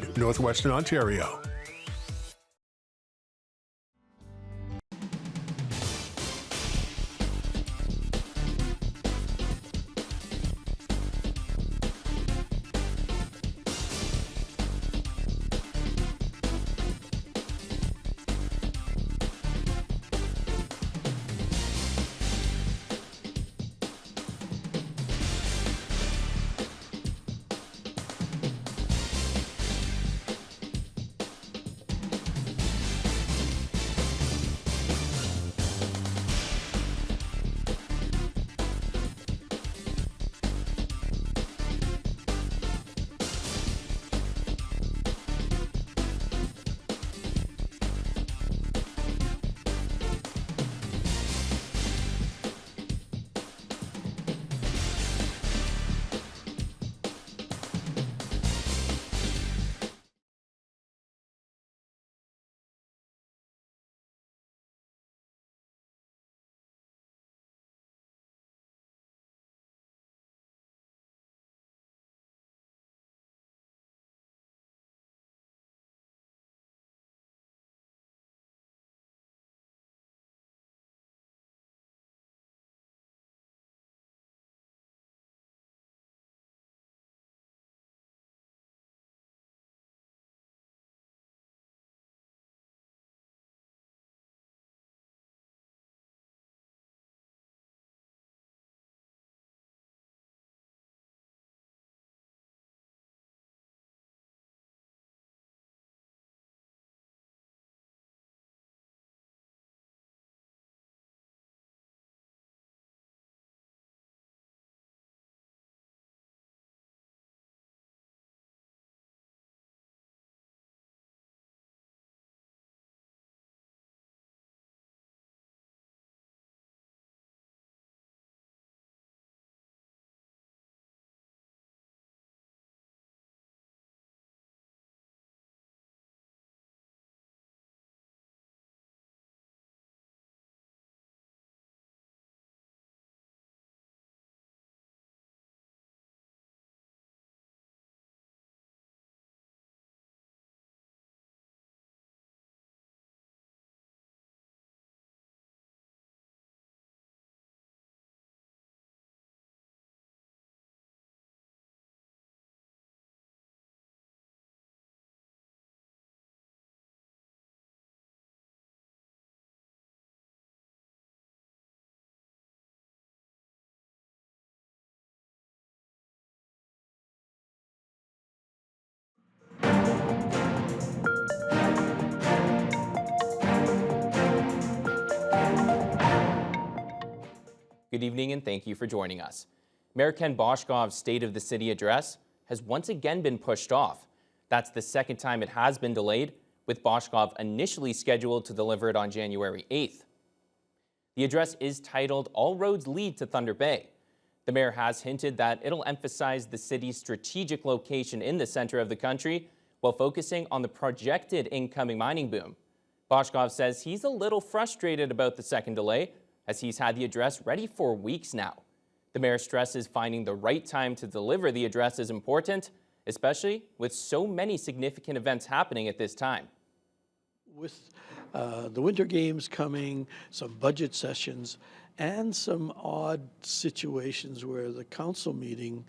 and northwestern Ontario. Good evening and thank you for joining us. Mayor Ken Boshkov's State of the City address has once again been pushed off. That's the second time it has been delayed, with Boshkov initially scheduled to deliver it on January 8th. The address is titled All Roads Lead to Thunder Bay. The mayor has hinted that it'll emphasize the city's strategic location in the center of the country while focusing on the projected incoming mining boom. Boshkov says he's a little frustrated about the second delay, as he's had the address ready for weeks now. The mayor stresses finding the right time to deliver the address is important, especially with so many significant events happening at this time. With the Winter Games coming, some budget sessions, and some odd situations where the council meeting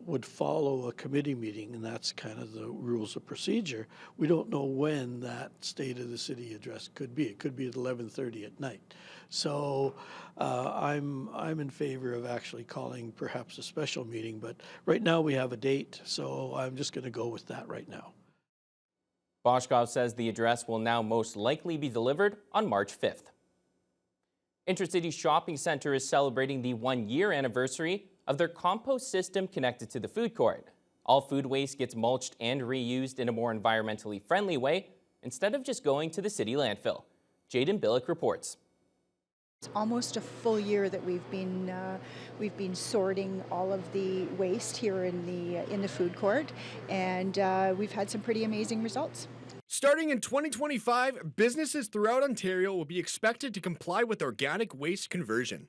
would follow a committee meeting, and that's kind of the rules of procedure. We don't know when that State of the City address could be. It could be at 11:30 at night. So I'm in favor of actually calling perhaps a special meeting, but right now we have a date, so I'm just going to go with that right now. Boshkov says the address will now most likely be delivered on March 5th. Intercity Shopping Centre is celebrating the 1-year anniversary of their compost system connected to the food court. All food waste gets mulched and reused in a more environmentally friendly way instead of just going to the city landfill. Jaden Billick reports. It's almost a full year that we've been sorting all of the waste here in the food court, and we've had some pretty amazing results. Starting in 2025, businesses throughout Ontario will be expected to comply with organic waste conversion.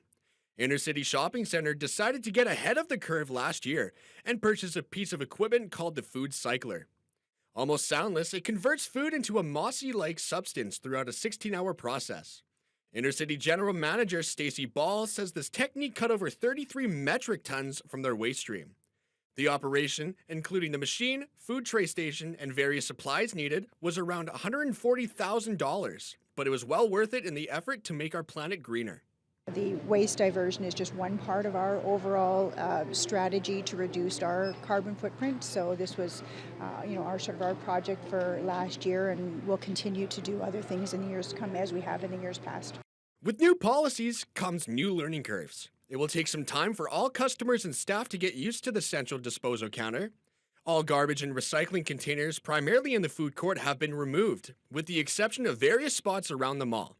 Intercity Shopping Centre decided to get ahead of the curve last year and purchase a piece of equipment called the Food Cycler. Almost soundless, it converts food into a mossy-like substance throughout a 16-hour process. Intercity General Manager Stacey Ball says this technique cut over 33 metric tons from their waste stream. The operation, including the machine, food tray station, and various supplies needed, was around $140,000, but it was well worth it in the effort to make our planet greener. The waste diversion is just one part of our overall strategy to reduce our carbon footprint. So this was, our project for last year, and we'll continue to do other things in the years to come as we have in the years past. With new policies comes new learning curves. It will take some time for all customers and staff to get used to the central disposal counter. All garbage and recycling containers, primarily in the food court, have been removed, with the exception of various spots around the mall.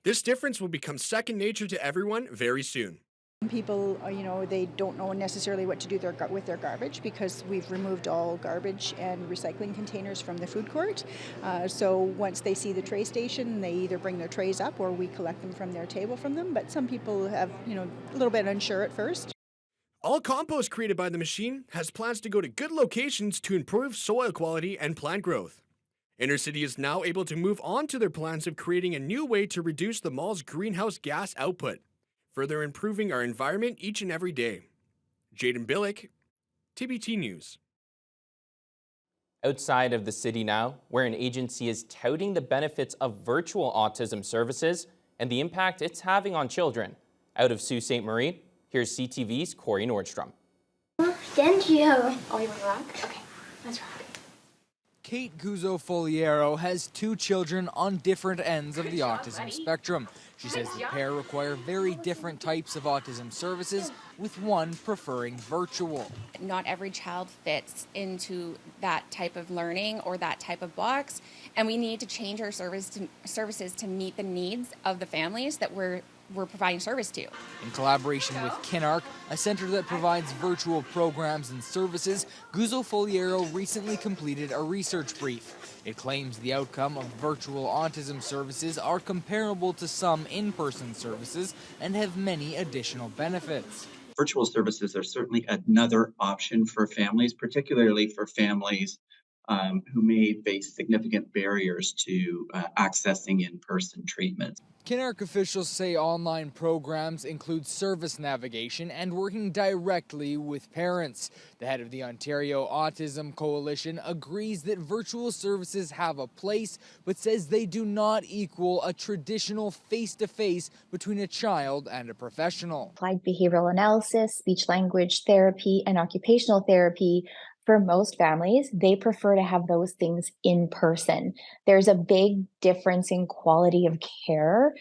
This difference will become second nature to everyone very soon. People, they don't know necessarily what to do with their garbage because we've removed all garbage and recycling containers from the food court. So once they see the tray station, they either bring their trays up or we collect them from their table from them. But some people have, a little bit unsure at first. All compost created by the machine has plans to go to good locations to improve soil quality and plant growth. Intercity is now able to move on to their plans of creating a new way to reduce the mall's greenhouse gas output, further improving our environment each and every day. Jaden Billick, TBT News. Outside of the city now, where an agency is touting the benefits of virtual autism services and the impact it's having on children. Out of Sault Ste. Marie, here's CTV's Corey Nordstrom. Then you have... Oh, you want to rock? Okay, let's rock. Kate Guzzo-Foliero has two children on different ends of the autism spectrum. She says the pair require very different types of autism services, with one preferring virtual. Not every child fits into that type of learning or that type of box, and we need to change our services to meet the needs of the families that we're providing service to. In collaboration with Kinark, a center that provides virtual programs and services, Guzzo-Foliero recently completed a research brief. It claims the outcome of virtual autism services are comparable to some in-person services and have many additional benefits. Virtual services are certainly another option for families, particularly for families who may face significant barriers to accessing in-person treatment. Kinark officials say online programs include service navigation and working directly with parents. The head of the Ontario Autism Coalition agrees that virtual services have a place, but says they do not equal a traditional face-to-face between a child and a professional. Applied behavioral analysis, speech-language therapy, and occupational therapy. For most families, they prefer to have those things in person. There's a big difference in quality of care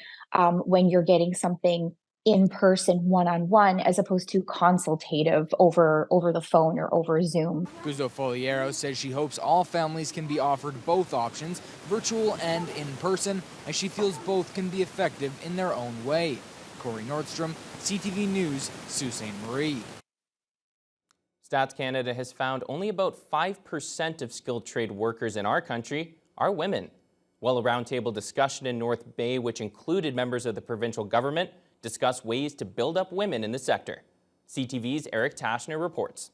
when you're getting something in person, one-on-one, as opposed to consultative over the phone or over Zoom. Guzzo-Foliero says she hopes all families can be offered both options, virtual and in person, as she feels both can be effective in their own way. Corey Nordstrom, CTV News, Sault Ste. Marie. Stats Canada has found only about 5% of skilled trade workers in our country are women. While a roundtable discussion in North Bay, which included members of the provincial government, discussed ways to build up women in the sector. CTV's Eric Tashner reports.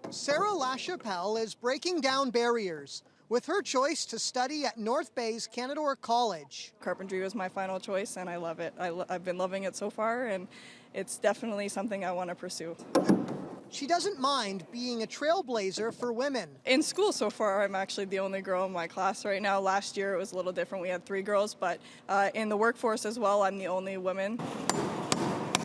Sarah LaChapelle is breaking down barriers with her choice to study at North Bay's Canadore College. Carpentry was my final choice, and I love it. I've been loving it so far, and it's definitely something I want to pursue. She doesn't mind being a trailblazer for women. In school so far, I'm actually the only girl in my class right now. Last year it was a little different. We had 3 girls, but in the workforce as well, I'm the only woman.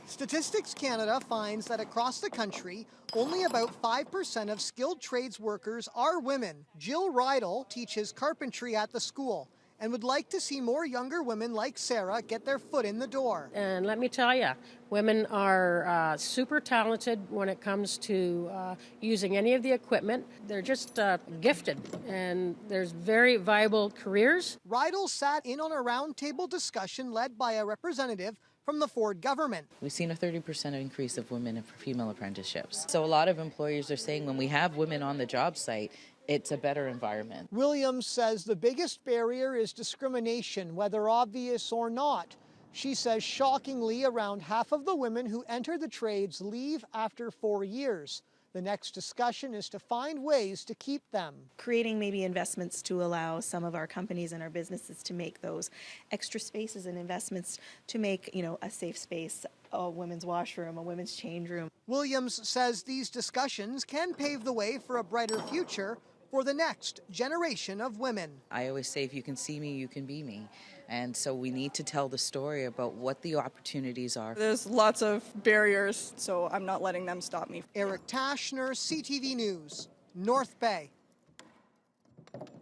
Statistics Canada finds that across the country, only about 5% of skilled trades workers are women. Jill Rydell teaches carpentry at the school and would like to see more younger women like Sarah get their foot in the door. And let me tell you, women are super talented when it comes to using any of the equipment. They're just gifted, and there's very viable careers. Rydell sat in on a roundtable discussion led by a representative from the Ford government. We've seen a 30% increase of women for female apprenticeships. So a lot of employers are saying when we have women on the job site, it's a better environment. Williams says the biggest barrier is discrimination, whether obvious or not. She says shockingly, around half of the women who enter the trades leave after 4 years. The next discussion is to find ways to keep them. Creating maybe investments to allow some of our companies and our businesses to make those extra spaces and investments to make, a safe space, a women's washroom, a women's change room. Williams says these discussions can pave the way for a brighter future for the next generation of women. I always say, if you can see me, you can be me. And so we need to tell the story about what the opportunities are. There's lots of barriers, so I'm not letting them stop me. Eric Tashner, CTV News, North Bay.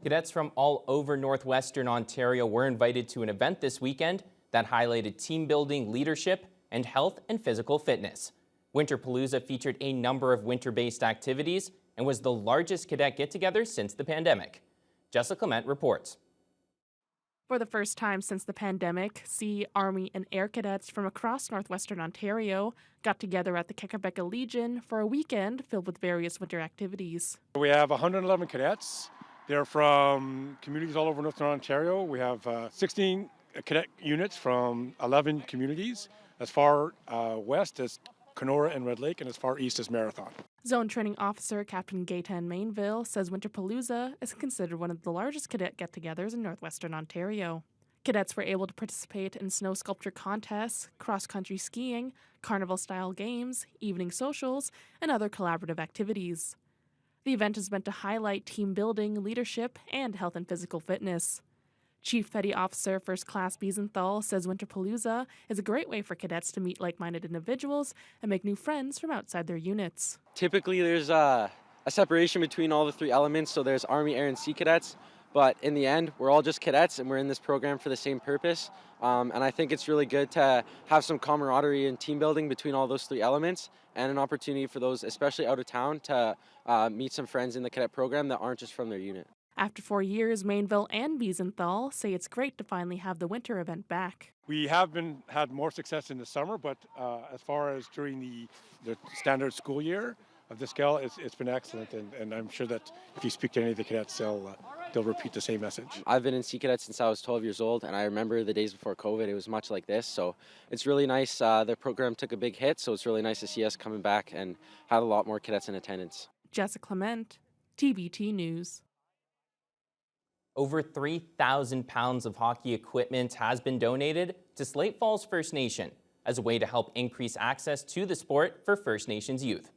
Cadets from all over northwestern Ontario were invited to an event this weekend that highlighted team building, leadership, and health and physical fitness. Winterpalooza featured a number of winter-based activities and was the largest cadet get-together since the pandemic. Jessica Clement reports. For the first time since the pandemic, Sea, Army, and Air Cadets from across northwestern Ontario got together at the Kakabeka Legion for a weekend filled with various winter activities. We have 111 cadets. They're from communities all over northern Ontario. We have 16 cadet units from 11 communities, as far west as Kenora and Red Lake, and as far east as Marathon. Zone Training Officer Captain Gaetan Mainville says Winterpalooza is considered one of the largest cadet get-togethers in northwestern Ontario. Cadets were able to participate in snow sculpture contests, cross-country skiing, carnival-style games, evening socials, and other collaborative activities. The event is meant to highlight team building, leadership, and health and physical fitness. Chief Petty Officer First Class Biesenthal says Winterpalooza is a great way for cadets to meet like-minded individuals and make new friends from outside their units. Typically there's a separation between all the three elements, so there's Army, Air, and Sea cadets, but in the end we're all just cadets and we're in this program for the same purpose. And I think it's really good to have some camaraderie and team building between all those three elements, and an opportunity for those, especially out of town, to meet some friends in the cadet program that aren't just from their unit. After 4 years, Mainville and Biesenthal say it's great to finally have the winter event back. We have had more success in the summer, but as far as during the standard school year of the scale, it's been excellent, and I'm sure that if you speak to any of the cadets, they'll repeat the same message. I've been in Sea Cadets since I was 12 years old, and I remember the days before COVID, it was much like this, so it's really nice. The program took a big hit, so it's really nice to see us coming back and have a lot more cadets in attendance. Jessica Clement, TVT News. Over 3,000 pounds of hockey equipment has been donated to Slate Falls First Nation as a way to help increase access to the sport for First Nations youth.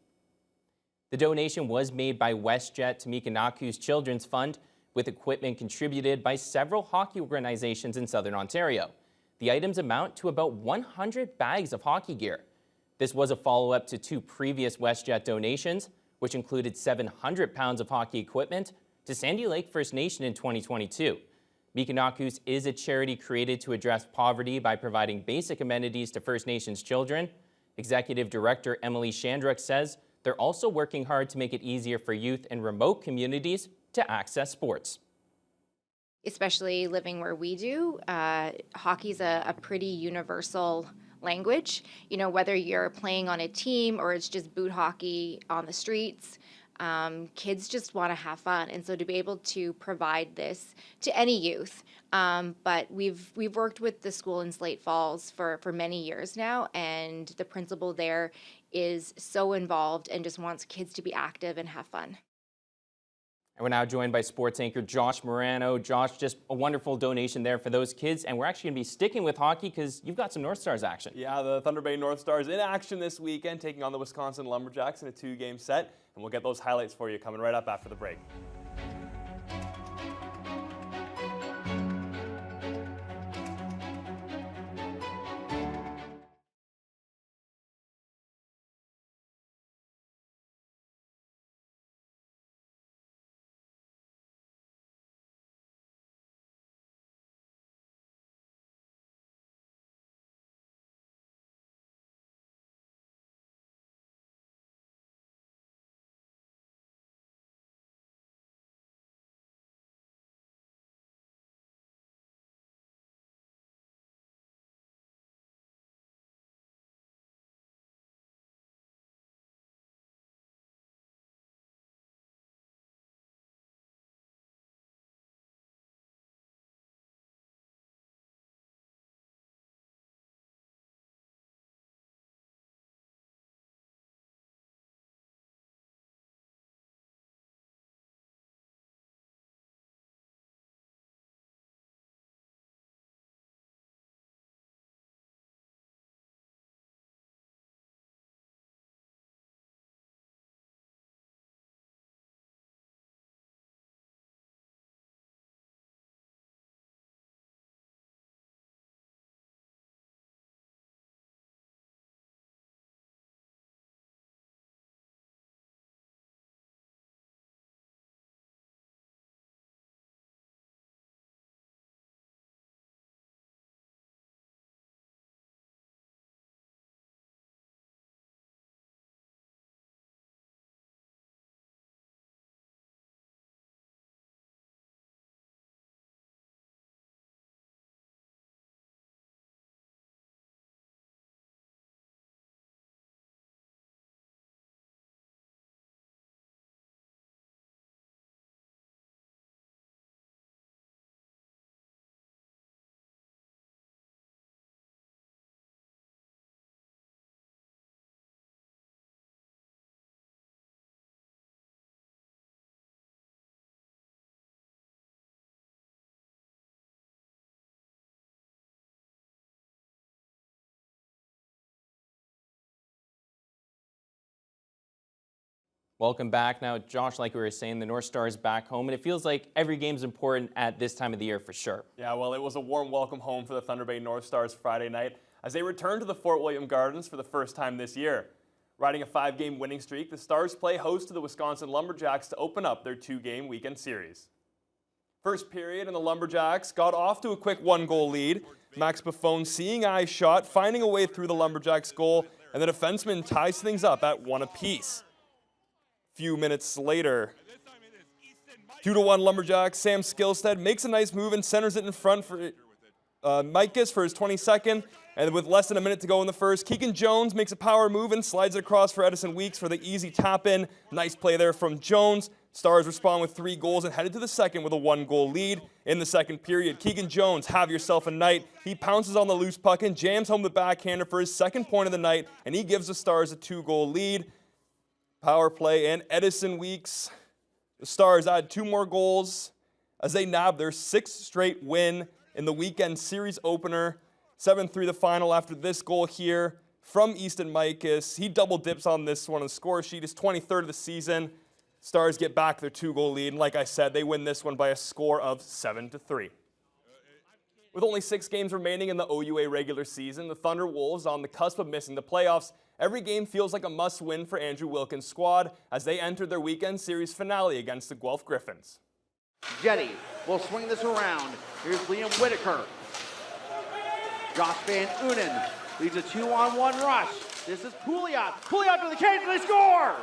The donation was made by WestJet to Mi'kinaku's Children's Fund, with equipment contributed by several hockey organizations in Southern Ontario. The items amount to about 100 bags of hockey gear. This was a follow-up to two previous WestJet donations, which included 700 pounds of hockey equipment to Sandy Lake First Nation in 2022. Mi'kinaku's is a charity created to address poverty by providing basic amenities to First Nations children. Executive Director Emily Shandrock says they're also working hard to make it easier for youth in remote communities to access sports. Especially living where we do, hockey's a pretty universal language. Whether you're playing on a team or it's just boot hockey on the streets, kids just want to have fun, and so to be able to provide this to any youth. But we've worked with the school in Slate Falls for many years now, and the principal there is so involved and just wants kids to be active and have fun. And we're now joined by sports anchor Josh Morano. Josh, just a wonderful donation there for those kids, and we're actually going to be sticking with hockey because you've got some North Stars action. Yeah, the Thunder Bay North Stars in action this weekend, taking on the Wisconsin Lumberjacks in a 2-game set, and we'll get those highlights for you coming right up after the break. Welcome back. Now, Josh, like we were saying, the North Stars back home, and it feels like every game's important at this time of the year for sure. Yeah, well, it was a warm welcome home for the Thunder Bay North Stars Friday night as they returned to the Fort William Gardens for the first time this year. Riding a 5-game winning streak, the Stars play host to the Wisconsin Lumberjacks to open up their 2-game weekend series. First period, and the Lumberjacks got off to a quick 1-goal lead. Max Buffon seeing eye shot, finding a way through the Lumberjacks goal, and the defenseman ties things up at 1 apiece. Few minutes later, 2-1 Lumberjacks. Sam Skillstead makes a nice move and centers it in front for Mikas for his 22nd. And with less than a minute to go in the first, Keegan Jones makes a power move and slides it across for Edison Weeks for the easy tap-in. Nice play there from Jones. Stars respond with 3 goals and headed to the second with a 1-goal lead. In the second period, Keegan Jones, have yourself a night. He pounces on the loose puck and jams home the backhander for his second point of the night, and he gives the Stars a 2-goal lead. Power play and Edison Weeks. The Stars add 2 more goals as they nab their 6th straight win in the weekend series opener. 7-3 the final after this goal here from Easton Mikas. He double dips on this one on the score sheet. His 23rd of the season. Stars get back their 2-goal lead, and like I said, they win this one by a score of 7-3. With only 6 games remaining in the OUA regular season, the Thunder Wolves on the cusp of missing the playoffs. Every game feels like a must-win for Andrew Wilkins' squad as they enter their weekend series finale against the Guelph Griffins. Jetty will swing this around. Here's Liam Whitaker. Josh Van Unen leads a 2-on-1 rush. This is Pouliot. Pouliot to the cage, and they score!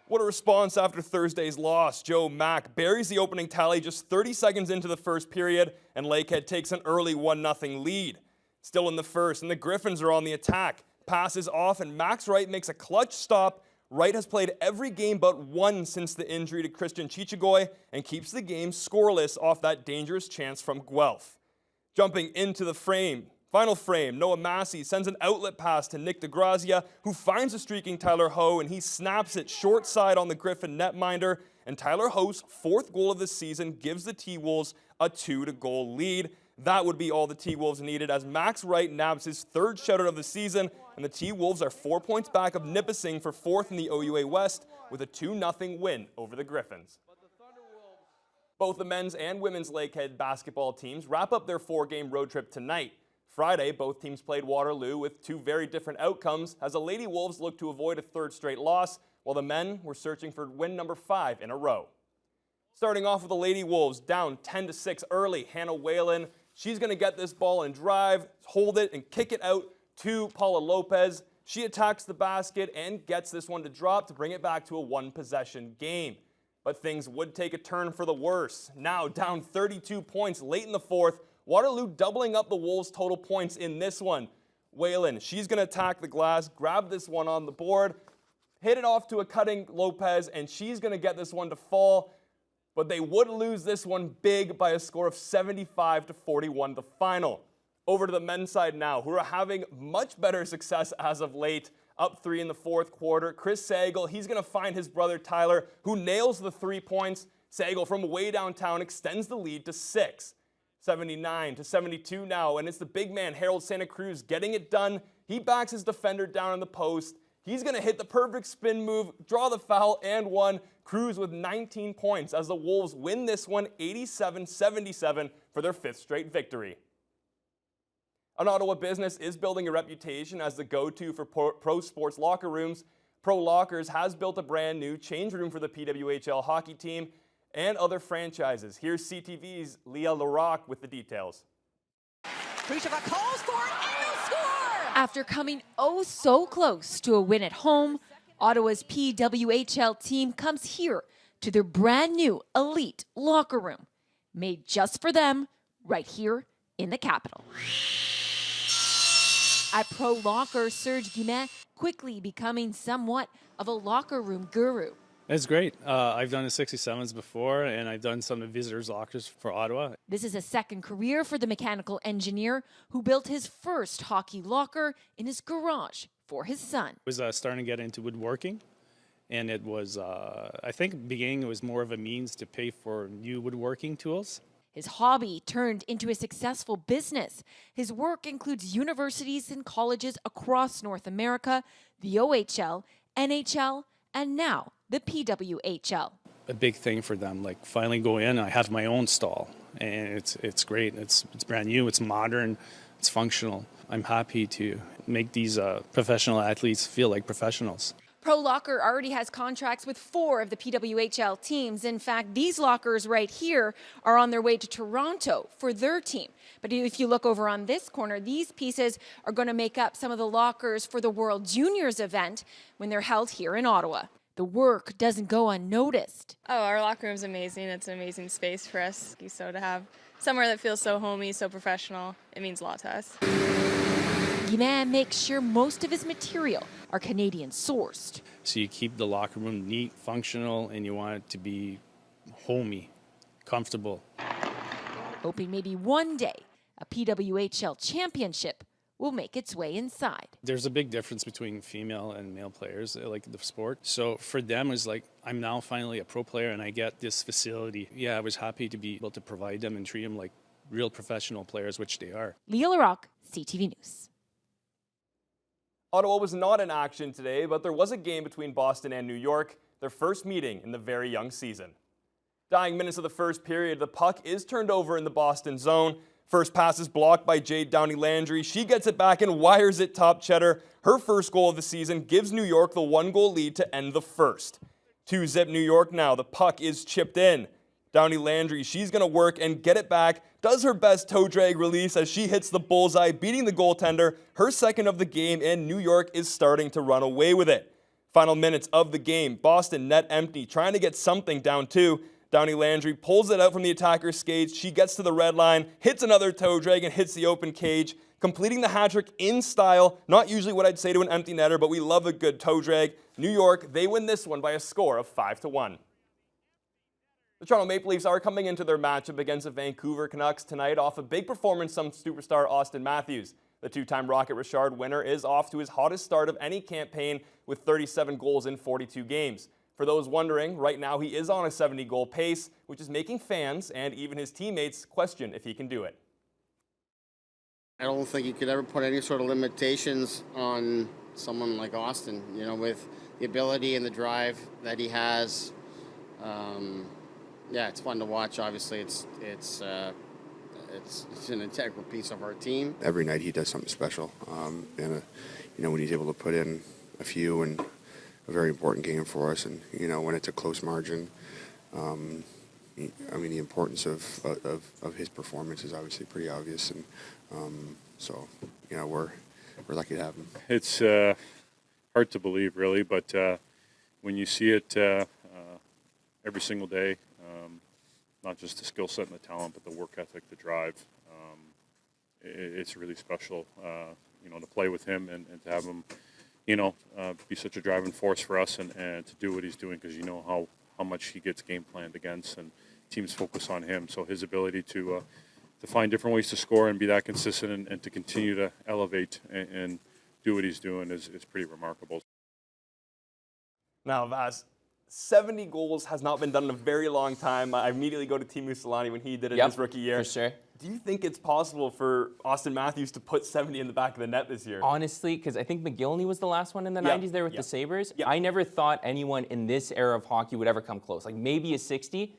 What a response after Thursday's loss. Joe Mack buries the opening tally just 30 seconds into the first period, and Lakehead takes an early 1-0 lead. Still in the first, and the Griffins are on the attack. Passes off, and Max Wright makes a clutch stop. Wright has played every game but one since the injury to Christian Chichagoy and keeps the game scoreless off that dangerous chance from Guelph. Jumping into the final frame, Noah Massey sends an outlet pass to Nick DeGrazia, who finds a streaking Tyler Ho, and he snaps it short side on the Griffin netminder. And Tyler Ho's 4th goal of the season gives the T-Wolves a 2-goal lead. That would be all the T-Wolves needed as Max Wright nabs his 3rd shutout of the season, and the T-Wolves are 4 points back of Nipissing for 4th in the OUA West with a 2-0 win over the Griffins. Both the men's and women's Lakehead basketball teams wrap up their 4-game road trip tonight. Friday, both teams played Waterloo with 2 very different outcomes as the Lady Wolves looked to avoid a 3rd straight loss, while the men were searching for win number 5 in a row. Starting off with the Lady Wolves, down 10-6 early, Hannah Whalen. She's going to get this ball and drive, hold it, and kick it out to Paula Lopez. She attacks the basket and gets this one to drop to bring it back to a 1-possession game. But things would take a turn for the worse. Now down 32 points late in the 4th, Waterloo doubling up the Wolves' total points in this one. Whalen, she's going to attack the glass, grab this one on the board, hit it off to a cutting Lopez, and she's going to get this one to fall. But they would lose this one big by a score of 75-41 the final. Over to the men's side now, who are having much better success as of late. Up 3 in the 4th quarter. Chris Sagal, he's going to find his brother Tyler, who nails the 3 points. Sagal from way downtown extends the lead to 6. 79-72 now, and it's the big man Harold Santa Cruz getting it done. He backs his defender down on the post. He's going to hit the perfect spin move, draw the foul, and one. Cruz with 19 points as the Wolves win this one 87-77 for their 5th straight victory. An Ottawa business is building a reputation as the go-to for pro sports locker rooms. Pro Lockers has built a brand new change room for the PWHL hockey team and other franchises. Here's CTV's Leah Larocque with the details. Krisheva calls for it and they'll score! After coming oh so close to a win at home, Ottawa's PWHL team comes here to their brand new elite locker room, made just for them right here in the capital. At Pro Locker, Serge Guimet quickly becoming somewhat of a locker room guru. It's great. I've done the 67s before, and I've done some of the visitors' lockers for Ottawa. This is a second career for the mechanical engineer who built his first hockey locker in his garage for his son. I was starting to get into woodworking, and it was, I think, beginning it was more of a means to pay for new woodworking tools. His hobby turned into a successful business. His work includes universities and colleges across North America, the OHL, NHL, and now the PWHL. A big thing for them, like finally go in, I have my own stall, and it's great. It's brand new, it's modern, it's functional. I'm happy to make these professional athletes feel like professionals. Pro Locker already has contracts with 4 of the PWHL teams. In fact, these lockers right here are on their way to Toronto for their team. But if you look over on this corner, these pieces are going to make up some of the lockers for the World Juniors event when they're held here in Ottawa. The work doesn't go unnoticed. Oh, our locker room's amazing. It's an amazing space for us. So to have somewhere that feels so homey, so professional, it means a lot to us. Guinan makes sure most of his material are Canadian sourced. So you keep the locker room neat, functional, and you want it to be homey, comfortable. Hoping maybe one day a PWHL championship will make its way inside. There's a big difference between female and male players, like the sport. So for them, it's like, I'm now finally a pro player and I get this facility. Yeah, I was happy to be able to provide them and treat them like real professional players, which they are. Leah Larocque, CTV News. Ottawa was not in action today, but there was a game between Boston and New York, their first meeting in the very young season. Dying minutes of the first period, the puck is turned over in the Boston zone. First pass is blocked by Jade Downey-Landry. She gets it back and wires it top cheddar. Her first goal of the season gives New York the 1-goal lead to end the first. 2-zip New York now. The puck is chipped in. Downey-Landry, she's going to work and get it back. Does her best toe drag release as she hits the bullseye, beating the goaltender. Her second of the game, and New York is starting to run away with it. Final minutes of the game. Boston net empty, trying to get something down 2. Downey-Landry pulls it out from the attacker's skates. She gets to the red line, hits another toe drag, and hits the open cage, completing the hat trick in style. Not usually what I'd say to an empty netter, but we love a good toe drag. New York, they win this one by a score of 5-1. The Toronto Maple Leafs are coming into their matchup against the Vancouver Canucks tonight off a big performance from superstar Austin Matthews. The 2-time Rocket Richard winner is off to his hottest start of any campaign with 37 goals in 42 games. For those wondering, right now he is on a 70-goal pace, which is making fans and even his teammates question if he can do it. I don't think you could ever put any sort of limitations on someone like Austin, you know, with the ability and the drive that he has. Yeah, it's fun to watch. Obviously, it's an integral piece of our team. Every night he does something special, and when he's able to put in a few and a very important game for us, and when it's a close margin, the importance of his performance is obviously pretty obvious, and so we're lucky to have him. It's hard to believe, really, but when you see it every single day, not just the skill set and the talent, but the work ethic, the drive, it's really special, to play with him and to have him, be such a driving force for us and to do what he's doing, because how much he gets game planned against and teams focus on him. So his ability to find different ways to score and be that consistent and to continue to elevate and do what he's doing is pretty remarkable. Now, Vas, 70 goals has not been done in a very long time. I immediately go to Teemu Selanne when he did it his rookie year. For sure. Do you think it's possible for Austin Matthews to put 70 in the back of the net this year? Honestly, because I think McGillney was the last one in the 90s there with the Sabres. I never thought anyone in this era of hockey would ever come close. Like maybe a 60,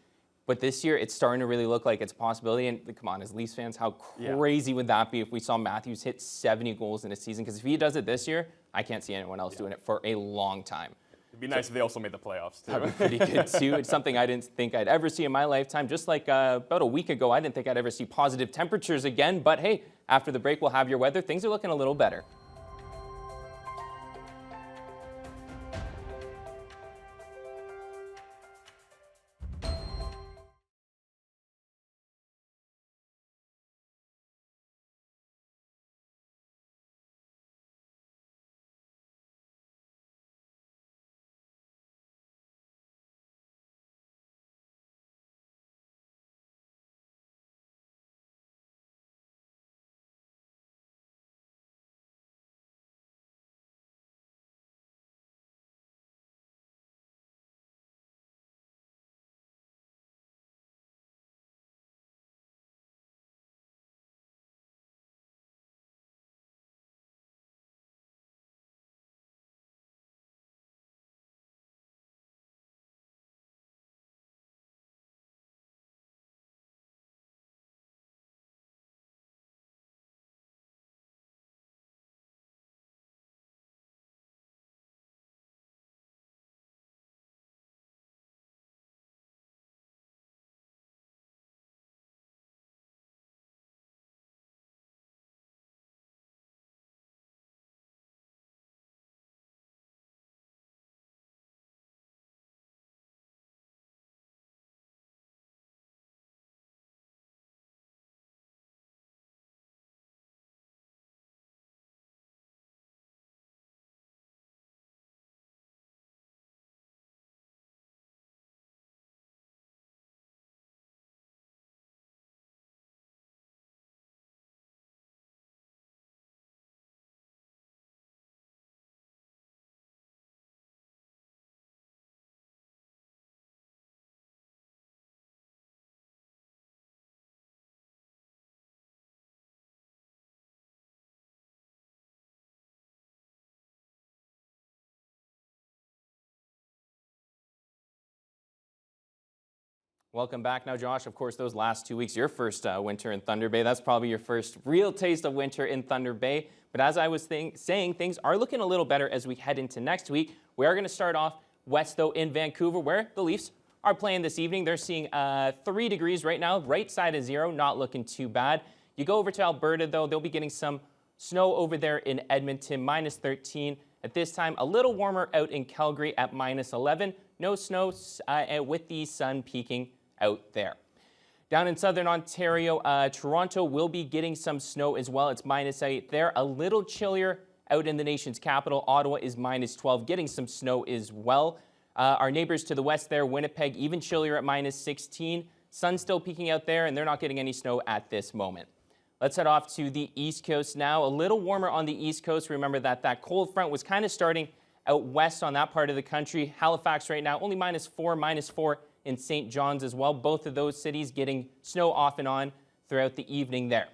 but this year it's starting to really look like it's a possibility. And come on, as Leafs fans, how crazy would that be if we saw Matthews hit 70 goals in a season? Because if he does it this year, I can't see anyone else doing it for a long time. It'd be nice if they also made the playoffs, too. That'd be pretty good, too. It's something I didn't think I'd ever see in my lifetime. Just like about a week ago, I didn't think I'd ever see positive temperatures again. But hey, after the break, we'll have your weather. Things are looking a little better. Welcome back now, Josh. Of course, those last 2 weeks, your first winter in Thunder Bay. That's probably your first real taste of winter in Thunder Bay. But as I was saying, things are looking a little better as we head into next week. We are going to start off west, though, in Vancouver, where the Leafs are playing this evening. They're seeing 3 degrees right now, right side of zero, not looking too bad. You go over to Alberta, though, they'll be getting some snow over there in Edmonton, minus 13. At this time, a little warmer out in Calgary at minus 11. No snow with the sun peaking out there. Down in southern Ontario, Toronto will be getting some snow as well. It's minus 8 there. A little chillier out in the nation's capital. Ottawa is minus 12, getting some snow as well. Our neighbors to the west there, Winnipeg, even chillier at minus 16. Sun still peeking out there, and they're not getting any snow at this moment. Let's head off to the East Coast now. A little warmer on the East Coast. Remember that cold front was kind of starting out west on that part of the country. Halifax right now, only minus 4 in St. John's as well. Both of those cities getting snow off and on throughout the evening there.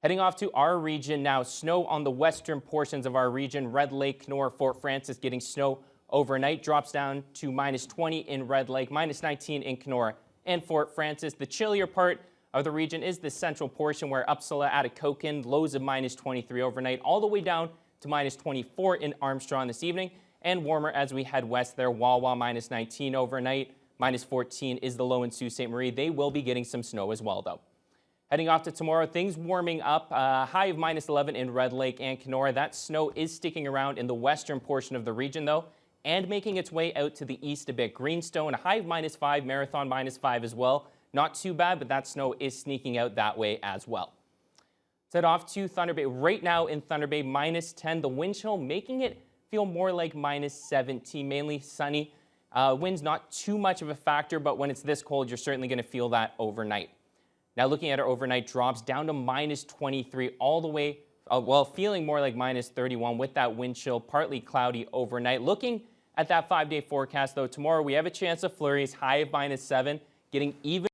Heading off to our region now, snow on the western portions of our region. Red Lake, Kenora, Fort Frances getting snow overnight. Drops down to minus 20 in Red Lake, minus 19 in Kenora and Fort Frances. The chillier part of the region is the central portion where Uppsala, Atikokan, lows of minus 23 overnight, all the way down to minus 24 in Armstrong this evening. And warmer as we head west there. Wawa minus 19 overnight. Minus 14 is the low in Sault Ste. Marie. They will be getting some snow as well, though. Heading off to tomorrow, things warming up. High of minus 11 in Red Lake and Kenora. That snow is sticking around in the western portion of the region, though, and making its way out to the east a bit. Greenstone, a high of minus 5. Marathon minus 5 as well. Not too bad, but that snow is sneaking out that way as well. Let's head off to Thunder Bay. Right now in Thunder Bay, minus 10. The wind chill making it feel more like minus 17, mainly sunny. Wind's not too much of a factor, but when it's this cold, you're certainly going to feel that overnight. Now looking at our overnight drops down to minus 23 all the way, feeling more like minus 31 with that wind chill, partly cloudy overnight. Looking at that 5-day forecast, though, tomorrow we have a chance of flurries, high of minus 7, getting even